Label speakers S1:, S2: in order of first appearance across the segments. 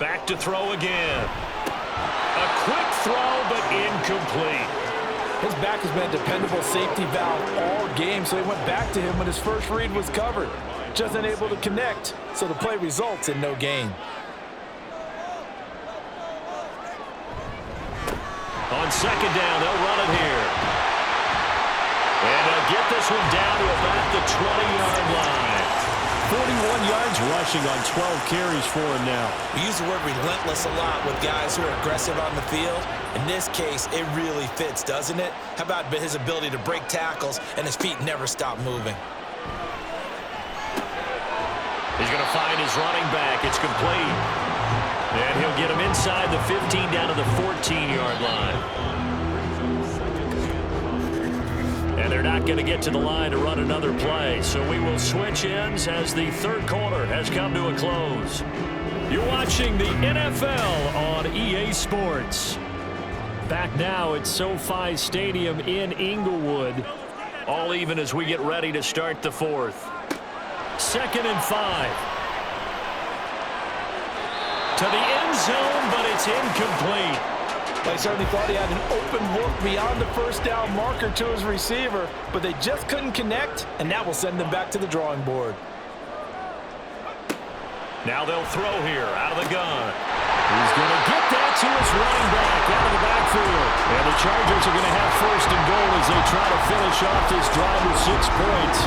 S1: Back to throw again. A quick throw, but incomplete.
S2: His back has been a dependable safety valve all game, so he went back to him when his first read was covered. Just unable to connect, so the play results in no gain.
S1: On second down, they'll run it here. And they'll get this one down to about the 20-yard line.
S3: 41 yards rushing on 12 carries for him now.
S4: We use the word relentless a lot with guys who are aggressive on the field. In this case, it really fits, doesn't it? How about his ability to break tackles and his feet never stop moving?
S1: He's going to find his running back. It's complete. And he'll get him inside the 15 down to the 14-yard line. And they're not going to get to the line to run another play. So we will switch ends as the third quarter has come to a close. You're watching the NFL on EA Sports. Back now at SoFi Stadium in Inglewood. All even as we get ready to start the fourth. 2nd and 5. To the end zone, but it's incomplete.
S2: They certainly thought he had an open look beyond the first down marker to his receiver, but they just couldn't connect, and that will send them back to the drawing board.
S1: Now they'll throw here out of the gun. He's going to get that to his running back out of the backfield. And the Chargers are going to have 1st and goal as they try to finish off this drive with 6 points.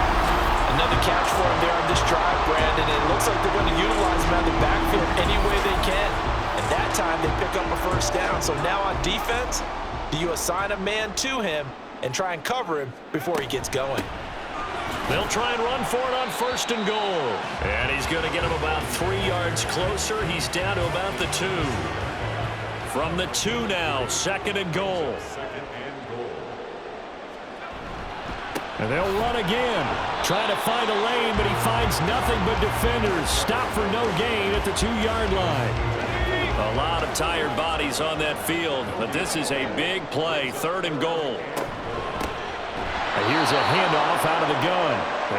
S2: Another catch for him there on this drive, Brandon. It looks like they're going to utilize him out of the backfield any way they can. And that time they pick up a 1st down. So now on defense, do you assign a man to him and try and cover him before he gets going?
S1: They'll try and run for it on 1st and goal. And he's going to get him about 3 yards closer. He's down to about the 2. From the 2 now, 2nd and goal. And they'll run again. Trying to find a lane, but he finds nothing but defenders. Stop for no gain at the 2-yard line. A lot of tired bodies on that field, but this is a big play. 3rd and goal. Here's a handoff out of the gun.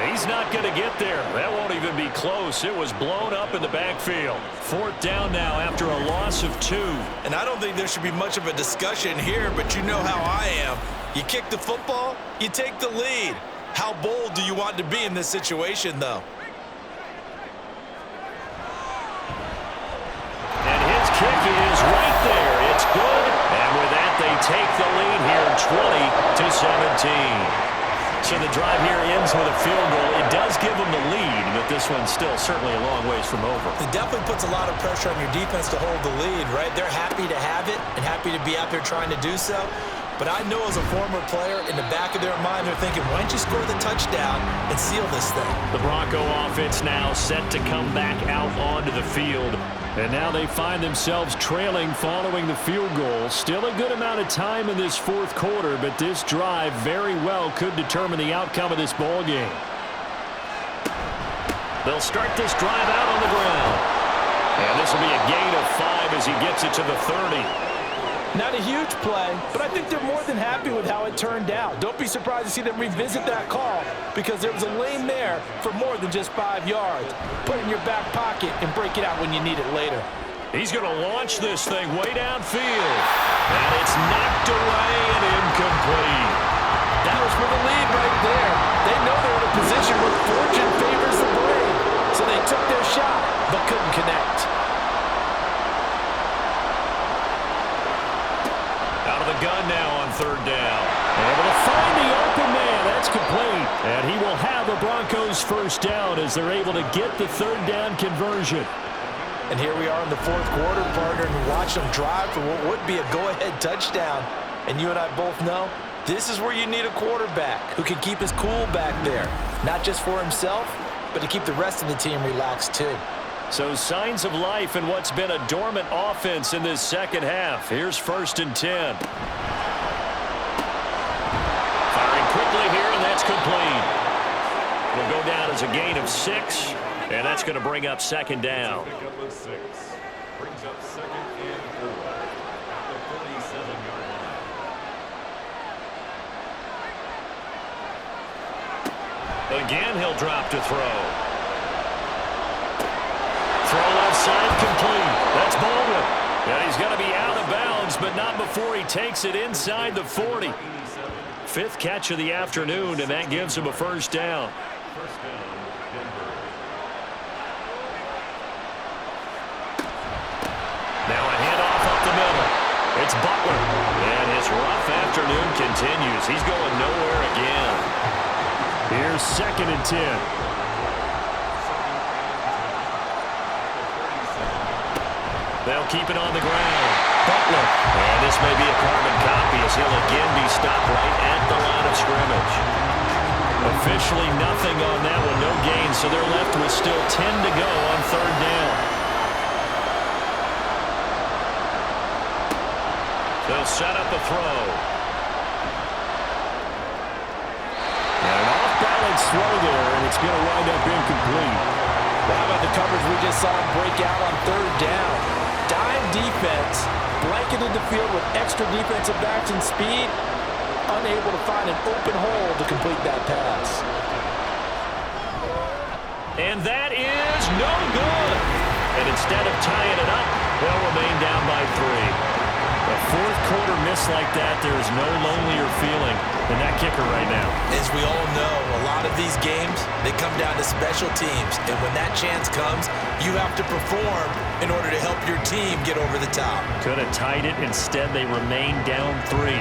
S1: He's not going to get there. That won't even be close. It was blown up in the backfield. 4th down now after a loss of 2.
S4: And I don't think there should be much of a discussion here, but you know how I am. You kick the football, you take the lead. How bold do you want to be in this situation, though?
S1: And his kick is right there. It's good. And with that, they take the lead here 20-17. So the drive here ends with a field goal. It does give them the lead, but this one's still certainly a long ways from over.
S4: It definitely puts a lot of pressure on your defense to hold the lead, right? They're happy to have it and happy to be out there trying to do so. But I know as a former player, in the back of their mind, they're thinking, why don't you score the touchdown and seal this thing?
S1: The Bronco offense now set to come back out onto the field. And now they find themselves trailing following the field goal. Still a good amount of time in this 4th quarter, but this drive very well could determine the outcome of this ball game. They'll start this drive out on the ground. And this will be a gain of 5 as he gets it to the 30.
S2: Not a huge play, but I think they're more than happy with how it turned out. Don't be surprised to see them revisit that call because there was a lane there for more than just 5 yards. Put it in your back pocket and break it out when you need it later.
S1: He's going to launch this thing way downfield. And it's knocked away and incomplete.
S2: That was for the lead right there. They know they're in a position where fortune favors the brave. So they took their shot, but couldn't connect.
S1: Out of the gun now on 3rd down. Able to find the open man. That's complete. And he will have the Broncos 1st down as they're able to get the 3rd down conversion.
S2: And here we are in the 4th quarter, partner, and watch them drive for what would be a go-ahead touchdown. And you and I both know this is where you need a quarterback who can keep his cool back there. Not just for himself, but to keep the rest of the team relaxed too.
S1: So signs of life in what's been a dormant offense in this 2nd half. Here's 1st and 10. Firing quickly here, and that's complete. It'll go down as a gain of 6, and that's going to bring up 2nd down.
S5: Brings up 2nd and 4 at the 47-yard line.
S1: Again, he'll drop to throw. Throw left side complete. That's ball And he's going to be out of bounds, but not before he takes it inside the 40. Fifth catch of the afternoon, and that gives him a first down.
S5: First down, Denver.
S1: Now a handoff up the middle. It's Butler. And his rough afternoon continues. He's going nowhere again. Here's 2nd and 10. They'll keep it on the ground. Butler. And this may be a carbon copy as he'll again be stopped right at the line of scrimmage. Officially nothing on that one, no gain, so they're left with still 10 to go on 3rd down. They'll set up a throw.
S3: And an off-balance throw there, and it's going to wind up incomplete.
S2: How about the coverage we just saw him break out on 3rd down? Dime defense, blanketed the field with extra defensive backs and speed, unable to find an open hole to complete that pass.
S1: And that is no good. And instead of tying it up, they'll remain down by 3. A 4th quarter miss like that, there is no lonelier feeling than that kicker right now.
S4: As we all know, a lot of these games, they come down to special teams. And when that chance comes, you have to perform in order to help your team get over the top.
S1: Could have tied it. Instead, they remain down 3.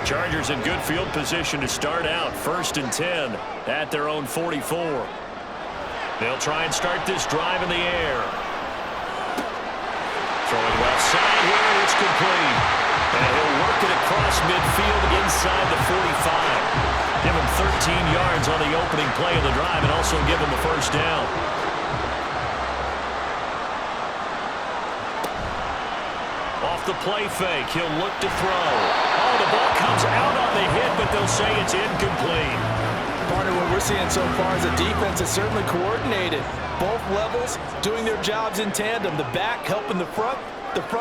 S1: Chargers in good field position to start out. 1st and 10 at their own 44. They'll try and start this drive in the air. Throwing left side here, and it's complete. And he'll work it across midfield inside the 45. Give him 13 yards on the opening play of the drive and also give him a first down. Off the play fake, he'll look to throw. Oh, the ball comes out on the hit, but they'll say it's incomplete.
S2: Part of what we're seeing so far is the defense is certainly coordinated. Both levels doing their jobs in tandem. The back helping the front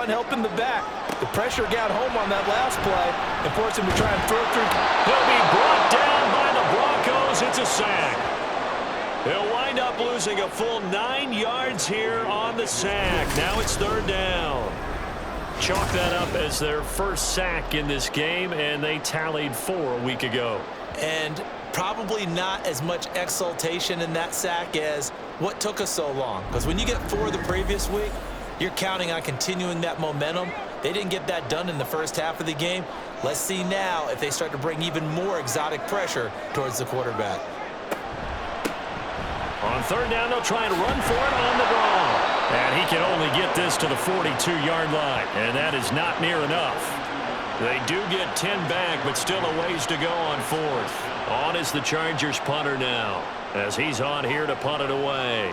S2: helping the back. The pressure got home on that last play and forced him to try and throw through.
S1: He'll be brought down by the Broncos. It's a sack. He'll wind up losing a full 9 yards here on the sack. Now it's 3rd down. Chalk that up as their first sack in this game, and they tallied 4 a week ago.
S4: And probably not as much exultation in that sack as what took us so long. Because when you get 4 the previous week, you're counting on continuing that momentum. They didn't get that done in the first half of the game. Let's see now if they start to bring even more exotic pressure towards the quarterback.
S1: On 3rd down, they'll try and run for it on the draw. And he can only get this to the 42-yard line, and that is not near enough. They do get 10 back, but still a ways to go on 4th. On is the Chargers punter now, as he's on here to punt it away.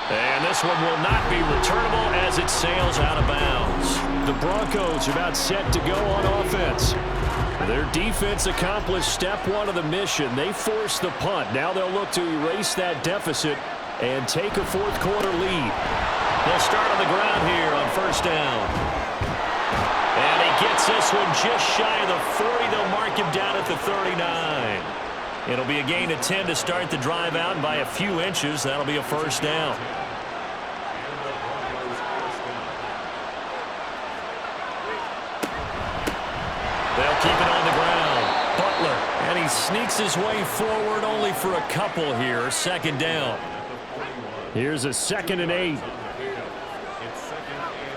S1: And this one will not be returnable as it sails out of bounds.
S3: The Broncos about set to go on offense.
S1: Their defense accomplished step 1 of the mission. They forced the punt. Now they'll look to erase that deficit and take a 4th quarter lead. They'll start on the ground here on 1st down. And he gets this one just shy of the 40. They'll mark him down at the 39. It'll be a gain of 10 to start the drive out, and by a few inches, that'll be a first down. They'll keep it on the ground. Butler, and he sneaks his way forward only for a couple here. 2nd down.
S3: Here's a 2nd and 8.
S5: It's 2nd and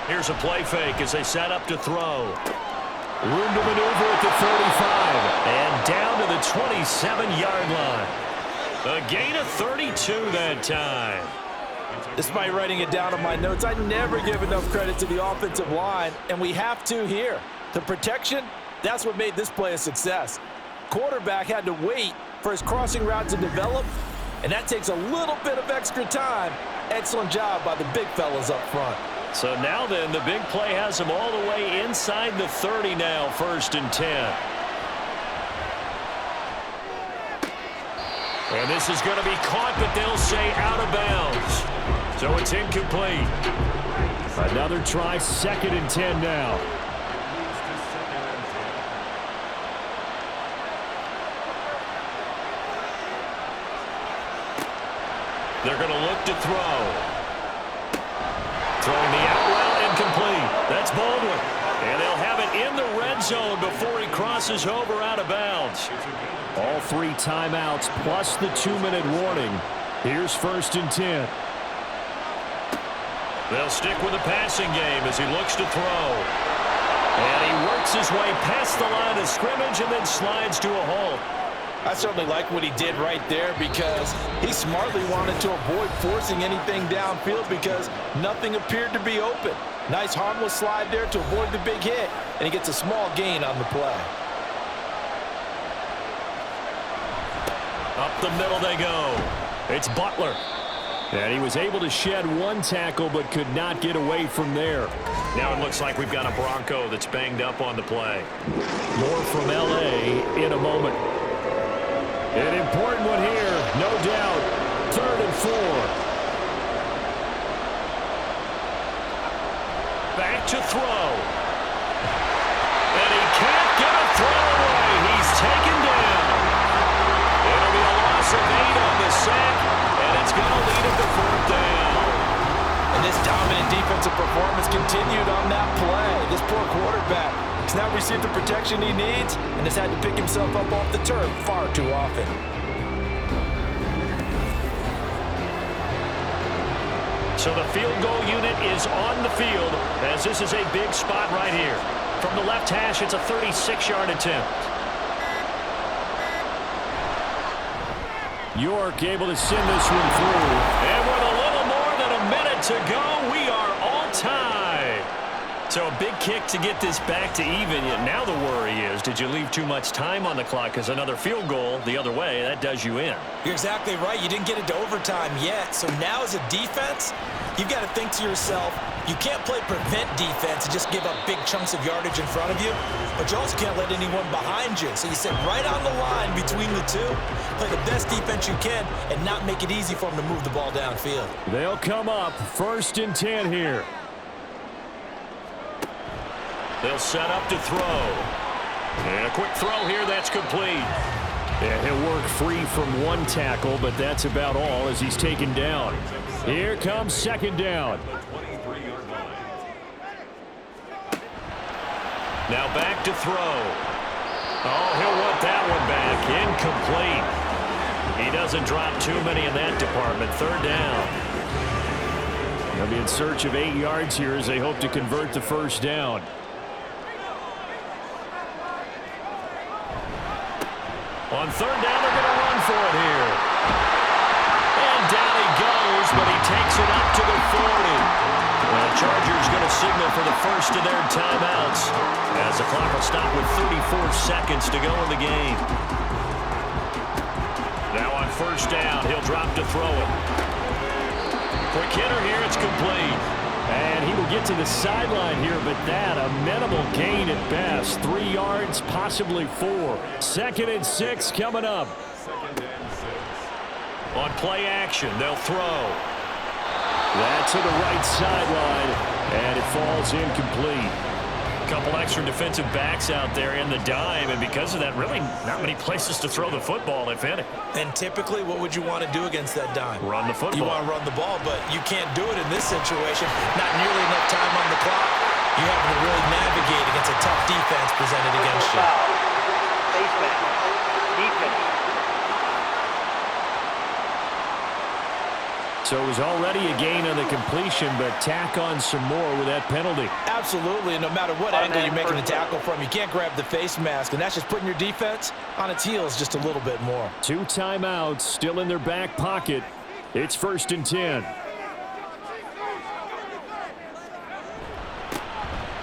S5: 8.
S1: Here's a play fake as they set up to throw. Room to maneuver at the 35. And down to the 27-yard line. A gain of 32 that time.
S2: Despite writing it down on my notes, I never give enough credit to the offensive line, and we have to here. The protection, that's what made this play a success. Quarterback had to wait for his crossing route to develop, and that takes a little bit of extra time. Excellent job by the big fellas up front.
S1: So now then, the big play has him all the way inside the 30 now, 1st and 10. And this is going to be caught, but they'll say out of bounds. So it's incomplete.
S3: Another try, 2nd and 10 now.
S1: They're going to look to throw. Throwing the out route incomplete. That's Baldwin. And they'll have it in the red zone before he crosses over out of bounds.
S3: All 3 timeouts plus the 2-minute warning. Here's 1st and 10.
S1: They'll stick with the passing game as he looks to throw. And he works his way past the line of scrimmage and then slides to a halt.
S2: I certainly like what he did right there because he smartly wanted to avoid forcing anything downfield because nothing appeared to be open. Nice harmless slide there to avoid the big hit, and he gets a small gain on the play.
S1: Up the middle they go. It's Butler.
S3: And he was able to shed 1 tackle but could not get away from there.
S1: Now it looks like we've got a Bronco that's banged up on the play. More from L.A. in a moment.
S3: An important one here, no doubt. 3rd and 4.
S1: Back to throw. And he can't get a throw away. He's taken down. It'll be a loss of 8 on the sack, and it's going to lead him to 4th down.
S2: And this dominant defensive performance continued on that play. This poor quarterback has now received the protection he needs and has had to pick himself up off the turf far too often.
S1: So the field goal unit is on the field as this is a big spot right here. From the left hash, it's a 36-yard attempt.
S3: York able to send this one through.
S1: And with a little more than a minute to go, we are all tied. So a big kick to get this back to even. Now the worry is, did you leave too much time on the clock? Because another field goal the other way, that does you in.
S4: You're exactly right. You didn't get it to overtime yet. So now as a defense, you've got to think to yourself, you can't play prevent defense and just give up big chunks of yardage in front of you, but you also can't let anyone behind you. So you sit right on the line between the two, play the best defense you can, and not make it easy for them to move the ball downfield.
S3: They'll come up 1st and 10 here.
S1: They'll set up to throw. And a quick throw here, that's complete.
S3: Yeah, he'll work free from 1 tackle, but that's about all as he's taken down. Here comes 2nd down.
S1: Now back to throw. Oh, he'll want that one back. Incomplete. He doesn't drop too many in that department. 3rd down.
S3: They'll be in search of 8 yards here as they hope to convert the 1st down.
S1: On 3rd down, they're going to run for it here. And down he goes, but he takes it up to the 40. Well, the Chargers going to signal for the first of their timeouts as the clock will stop with 34 seconds to go in the game. Now on 1st down, he'll drop to throw it. Quick hitter here, it's complete.
S3: And he will get to the sideline here, but that a minimal gain at best. 3 yards, possibly 4. 2nd and 6 coming up.
S1: On play action, they'll throw.
S3: That's to the right sideline, and it falls incomplete.
S1: A couple extra defensive backs out there in the dime, and because of that, really not many places to throw the football, if any.
S4: And typically, what would you want to do against that dime?
S1: Run the football.
S4: You want to run the ball, but you can't do it in this situation. Not nearly enough time on the clock. You're having to really navigate against a tough defense presented against you.
S3: So it was already a gain on the completion, but tack on some more with that penalty.
S2: Absolutely, and no matter what angle you're making a tackle from, you can't grab the face mask, and that's just putting your defense on its heels just a little bit more.
S3: 2 timeouts still in their back pocket. It's 1st and 10.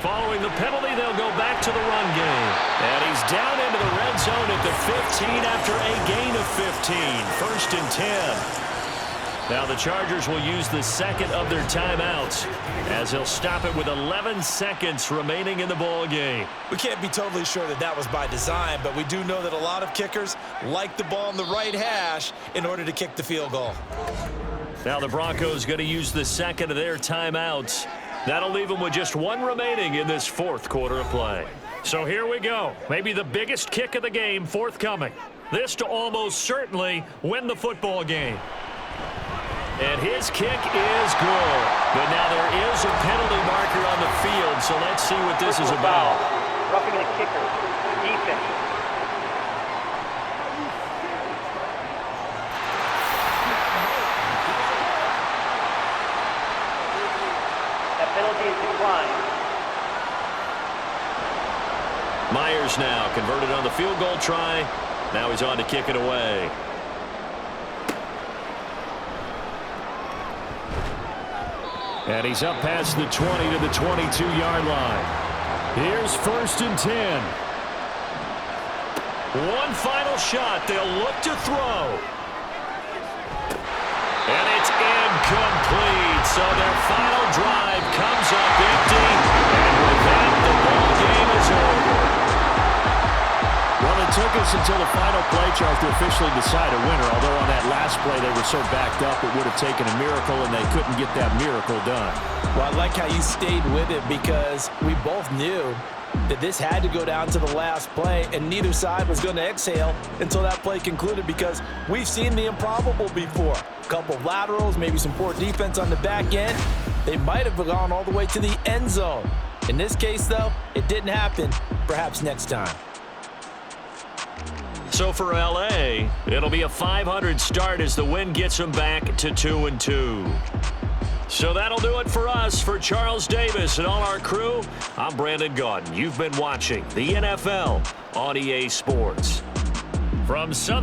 S1: Following the penalty, they'll go back to the run game. And he's down into the red zone at the 15 after a gain of 15. 1st and 10. Now the Chargers will use the 2nd of their timeouts as they'll stop it with 11 seconds remaining in the ball game.
S4: We can't be totally sure that that was by design, but we do know that a lot of kickers like the ball in the right hash in order to kick the field goal.
S1: Now the Broncos going to use the 2nd of their timeouts. That'll leave them with just 1 remaining in this 4th quarter of play. So here we go. Maybe the biggest kick of the game forthcoming. This to almost certainly win the football game. And his kick is good. But now there is a penalty marker on the field, so let's see what this is about.
S6: Roughing the kicker. Defense. That penalty is declined.
S1: Myers now converted on the field goal try. Now he's on to kick it away.
S3: And he's up past the 20 to the 22-yard line. Here's 1st and 10.
S1: One final shot. They'll look to throw. And it's incomplete. So their final drive comes up empty. And with that, the ball game is over.
S3: Well, it took us until the final play, Charles, to officially decide a winner. Although on that last play they were so backed up it would have taken a miracle, and they couldn't get that miracle done.
S2: Well, I like how you stayed with it because we both knew that this had to go down to the last play, and neither side was going to exhale until that play concluded because we've seen the improbable before. A couple of laterals, maybe some poor defense on the back end. They might have gone all the way to the end zone. In this case, though, it didn't happen. Perhaps next time.
S1: So for L.A., it'll be a 500 start as the win gets them back to 2-2. So that'll do it for us. For Charles Davis and all our crew, I'm Brandon Gaudin. You've been watching the NFL on EA Sports. From Southern